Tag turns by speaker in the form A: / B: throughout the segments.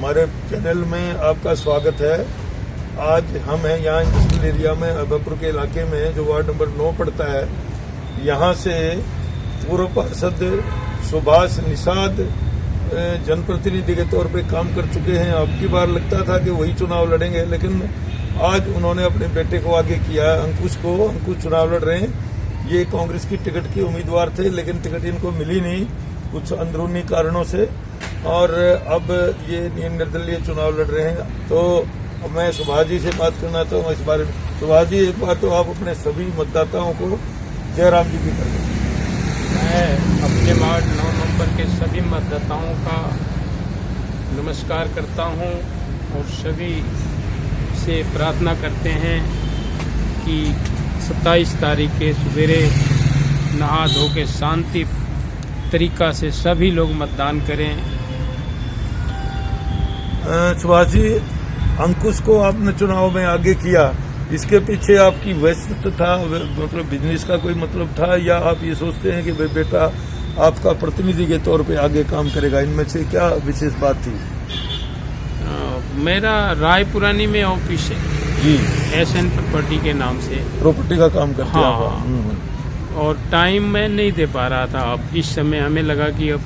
A: हमारे चैनल में आपका स्वागत है। आज हम हैं यहाँ इंडस्ट्रियल एरिया में अभयपुर के इलाके में जो वार्ड नंबर 9 पड़ता है। यहाँ से पूर्व पार्षद सुभाष निषाद जनप्रतिनिधि के तौर पे काम कर चुके हैं। अब की बार लगता था कि वही चुनाव लड़ेंगे, लेकिन आज उन्होंने अपने बेटे को आगे किया है, अंकुश चुनाव लड़ रहे हैं। ये कांग्रेस की टिकट के उम्मीदवार थे, लेकिन टिकट इनको मिली नहीं कुछ अंदरूनी कारणों से, और अब ये निर्दलीय चुनाव लड़ रहे हैं। तो मैं सुभाष जी से बात करना चाहता हूँ इस बारे में। सुभाष जी, एक बार तो आप अपने सभी मतदाताओं को जयराम जी की कर दें।
B: मैं अपने वार्ड 9 नंबर के सभी मतदाताओं का नमस्कार करता हूं और सभी से प्रार्थना करते हैं कि 27 तारीख के सवेरे नहा धो के शांति तरीका से सभी लोग मतदान करें।
A: सुभाष जी, अंकुश को आपने चुनाव में आगे किया, इसके पीछे आपकी व्यस्तता था, मतलब बिजनेस का कोई मतलब था, या आप ये सोचते हैं कि भाई बेटा आपका प्रतिनिधि के तौर पे आगे काम करेगा? इनमें से क्या विशेष बात थी?
B: मेरा रायपुरानी में ऑफिस है
A: जी,
B: SN प्रॉपर्टी के नाम से,
A: प्रॉपर्टी का काम करते हैं
B: हाँ,
A: आप।
B: और टाइम मैं नहीं दे पा रहा था। अब इस समय हमें लगा कि अब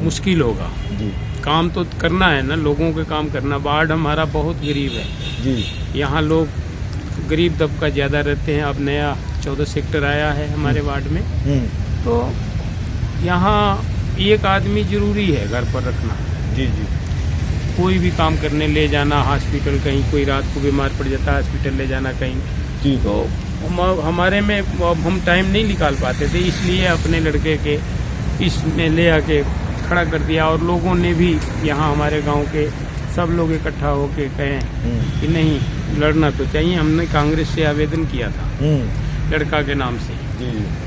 B: मुश्किल होगा।
A: जी
B: काम तो करना है ना, लोगों के काम करना। वार्ड हमारा बहुत गरीब है
A: जी,
B: यहाँ लोग गरीब तबका ज़्यादा रहते हैं। अब नया 14 सेक्टर आया है हमारे वार्ड में, तो यहाँ एक आदमी जरूरी है घर पर रखना।
A: जी जी,
B: कोई भी काम करने ले जाना, हॉस्पिटल कहीं कोई रात को बीमार पड़ जाता है, हॉस्पिटल ले जाना कहीं
A: जी।
B: तो हमारे में अब हम टाइम नहीं निकाल पाते थे, इसलिए अपने लड़के के इसमें ले आके खड़ा कर दिया। और लोगों ने भी यहाँ हमारे गांव के सब लोग इकट्ठा होके कहे कि नहीं, लड़ना तो चाहिए। हमने कांग्रेस से आवेदन किया था लड़का के नाम से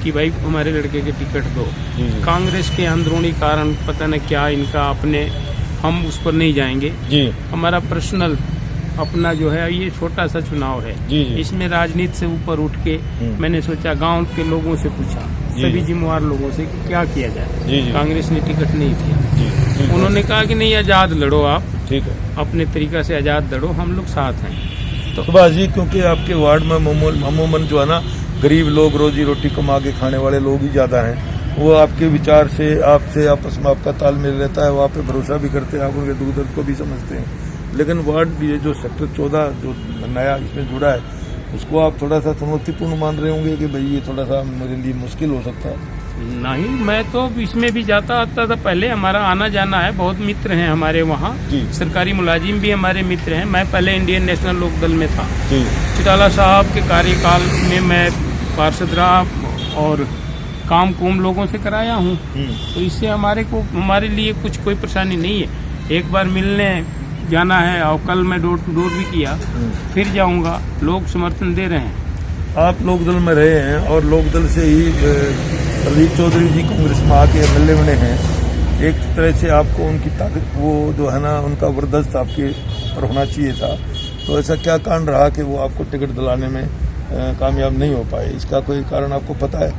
B: कि भाई हमारे लड़के के टिकट दो। कांग्रेस के अंदरूनी कारण पता न क्या इनका, अपने हम उस पर नहीं जाएंगे जी। हमारा पर्सनल अपना जो है, ये छोटा सा चुनाव है जी। इसमें राजनीति से ऊपर उठ के मैंने सोचा, गांव के लोगों से पूछा, सभी जिम्मेवार लोगों से कि क्या किया जाए। कांग्रेस ने टिकट नहीं दिया। उन्होंने कहा कि नहीं, आजाद लड़ो आप, ठीक है, अपने तरीका से आजाद लड़ो, हम लोग साथ हैं।
A: तो सुभाष जी, क्योंकि आपके वार्ड में अमूमन जो है ना, गरीब लोग, रोजी रोटी कमा के खाने वाले लोग ही ज्यादा हैं, वो आपके विचार से, आपसे आपस में आपका तालमेल रहता है, वो आप पे भरोसा भी करते हैं, आप उनके दुख दर्द को भी समझते हैं। लेकिन वार्ड ये जो सेक्टर 14 जो नया इसमें जुड़ा है, उसको आप थोड़ा सा चुनौतीपूर्ण मान रहे होंगे कि भाई ये थोड़ा सा मेरे लिए मुश्किल हो सकता है।
B: नहीं, मैं तो इसमें भी जाता आता था पहले, हमारा आना जाना है, बहुत मित्र हैं हमारे वहाँ, सरकारी मुलाजिम भी हमारे मित्र हैं। मैं पहले इंडियन नेशनल लोकदल में था, चिटाला साहब के कार्यकाल में मैं पार्षद रहा और काम कुम लोगों से कराया हूँ। तो इससे हमारे लिए कुछ कोई परेशानी नहीं है। एक बार मिलने जाना है, और कल मैं डोर टू डोर भी किया, फिर जाऊंगा। लोग समर्थन दे रहे हैं।
A: आप लोकदल में रहे हैं और लोकदल से ही प्रदीप चौधरी जी कांग्रेस में आके MLA बने हैं। एक तरह से आपको उनकी ताकत, वो जो है ना, उनका वर्दस्त आपके पर होना चाहिए था। तो ऐसा क्या कारण रहा कि वो आपको टिकट दिलाने में कामयाब नहीं हो पाए? इसका कोई कारण आपको पता है?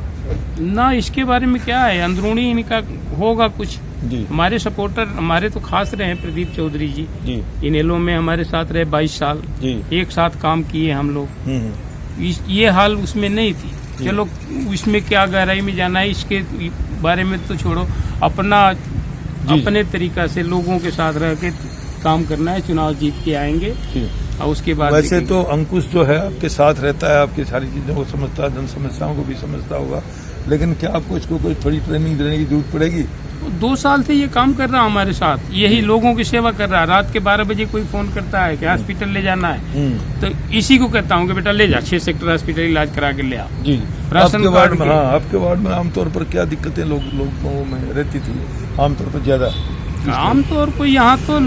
B: ना, इसके बारे में क्या है, अंदरूनी इनका होगा कुछ जी। हमारे सपोर्टर हमारे तो खास रहे हैं प्रदीप चौधरी जी, इनेलो में हमारे साथ रहे 22 साल जी। एक साथ काम किए हम लोग। ये हाल उसमें नहीं थी। चलो, इसमें क्या गहराई में जाना है, इसके बारे में तो छोड़ो। अपने तरीका से लोगों के साथ रह के काम करना है, चुनाव जीत के आएंगे और उसके बाद।
A: वैसे तो अंकुश जो है आपके साथ रहता है, आपकी सारी चीजों को समझता है, जन समस्याओं को भी समझता होगा, लेकिन क्या आपको इसको कोई थोड़ी ट्रेनिंग देने की जरूरत पड़ेगी?
B: 2 साल से ये काम कर रहा है हमारे साथ, यही लोगों की सेवा कर रहा है। रात के 12 बजे कोई फोन करता है कि हॉस्पिटल ले जाना है, तो इसी को कहता हूँ कि बेटा ले जा, 6 सेक्टर हॉस्पिटल इलाज करा के ले आ जी।
A: आपके वार्ड में, हाँ, आपके वार्ड में आमतौर पर क्या दिक्कतें लोगों में रहती थी आमतौर पर ज्यादा?
B: आमतौर पर यहाँ तो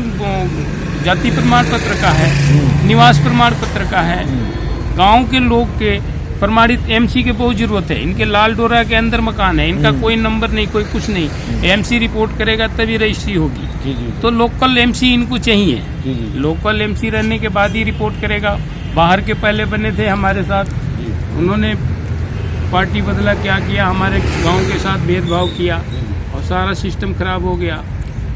B: जाति प्रमाण पत्र का है, निवास प्रमाण पत्र का है, गांव के लोग के प्रमाणित MC की बहुत जरूरत है। इनके लाल डोरा के अंदर मकान है, इनका कोई नंबर नहीं, कोई कुछ नहीं। MC रिपोर्ट करेगा तभी रजिस्ट्री होगी। तो लोकल MC इनको चाहिए। लोकल MC रहने के बाद ही रिपोर्ट करेगा। बाहर के पहले बने थे हमारे साथ, उन्होंने पार्टी बदला, क्या किया, हमारे गांव के साथ भेदभाव किया और सारा सिस्टम खराब हो गया।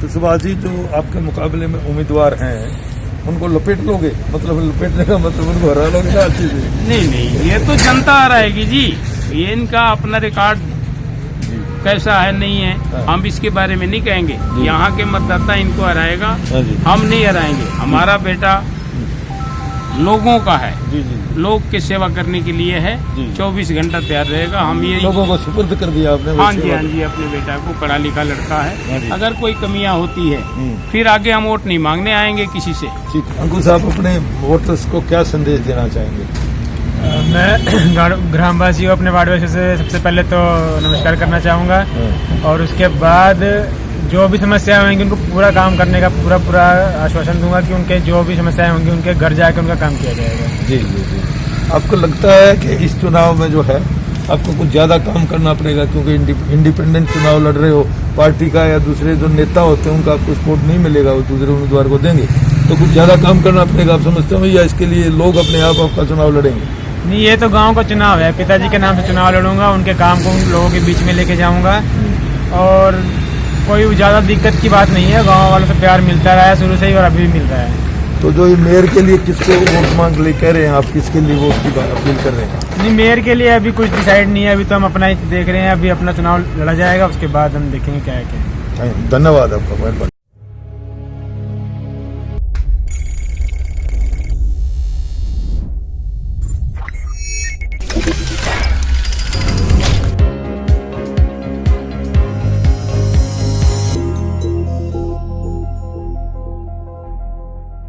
A: तो सुभाष जी, जो आपके मुकाबले में उम्मीदवार हैं उनको लपेट लोगे? मतलब लपेटने का मतलब उनको हरा लोगे ना? अच्छी से?
B: नहीं, ये तो जनता हराएगी जी। ये इनका अपना रिकॉर्ड कैसा है नहीं है,
A: हाँ।
B: हम इसके बारे में नहीं कहेंगे।
A: जी।
B: यहाँ के मतदाता इनको हराएगा,
A: हाँ जी।
B: हम नहीं हराएंगे। हमारा बेटा लोगों का है,
A: जी जी।
B: लोग की सेवा करने के लिए है,
A: जी।
B: 24 घंटा तैयार रहेगा। हम ये
A: लोगों को सुपुर्द कर दिया आपने?
B: हाँ
A: वैसे
B: जी, हाँ
A: बात-
B: जी, अपने बेटा को पढ़ा लिखा लड़का
A: हाँ
B: है।
A: जी।
B: अगर कोई कमियां होती है फिर आगे हम वोट नहीं मांगने आएंगे किसी से।
A: ठीक है। अंकुर साहब, अपने वोटर्स को क्या संदेश देना चाहेंगे?
C: मैं ग्रामवासियों अपने वार्डवासियों से सबसे पहले तो नमस्कार करना चाहूँगा, और उसके बाद जो भी समस्याएं होंगी उनको पूरा काम करने का पूरा आश्वासन दूंगा कि उनके जो भी समस्याएं होंगी उनके घर जाकर उनका काम किया जाएगा।
A: जी जी जी। आपको लगता है कि इस चुनाव में जो है आपको कुछ ज्यादा काम करना पड़ेगा, क्योंकि इंडिपेंडेंट चुनाव लड़ रहे हो, पार्टी का या दूसरे जो नेता होते हैं उनका आपको सपोर्ट नहीं मिलेगा, वो दूसरे उम्मीदवार को देंगे, तो कुछ ज्यादा काम करना पड़ेगा आप समझते हो, या इसके लिए लोग अपने आप आपका चुनाव लड़ेंगे?
C: नहीं, ये तो गांव का चुनाव है। पिताजी के नाम से चुनाव लड़ूंगा, उनके काम को उन लोगों के बीच में लेके जाऊंगा, और कोई ज़्यादा दिक्कत की बात नहीं है। गांव वालों से प्यार मिलता रहा है शुरू से ही, और अभी भी मिलता है।
A: तो जो ये मेयर के लिए किसको वोट मांग ले कह रहे हैं आप, किसके लिए वोट की अपील कर रहे हैं?
C: नहीं, मेयर के लिए अभी कुछ डिसाइड नहीं है। अभी तो हम अपना ही देख रहे हैं। अभी अपना चुनाव लड़ा जाएगा, उसके बाद हम देखेंगे क्या है क्या।
A: धन्यवाद आपका, मेहरबानी।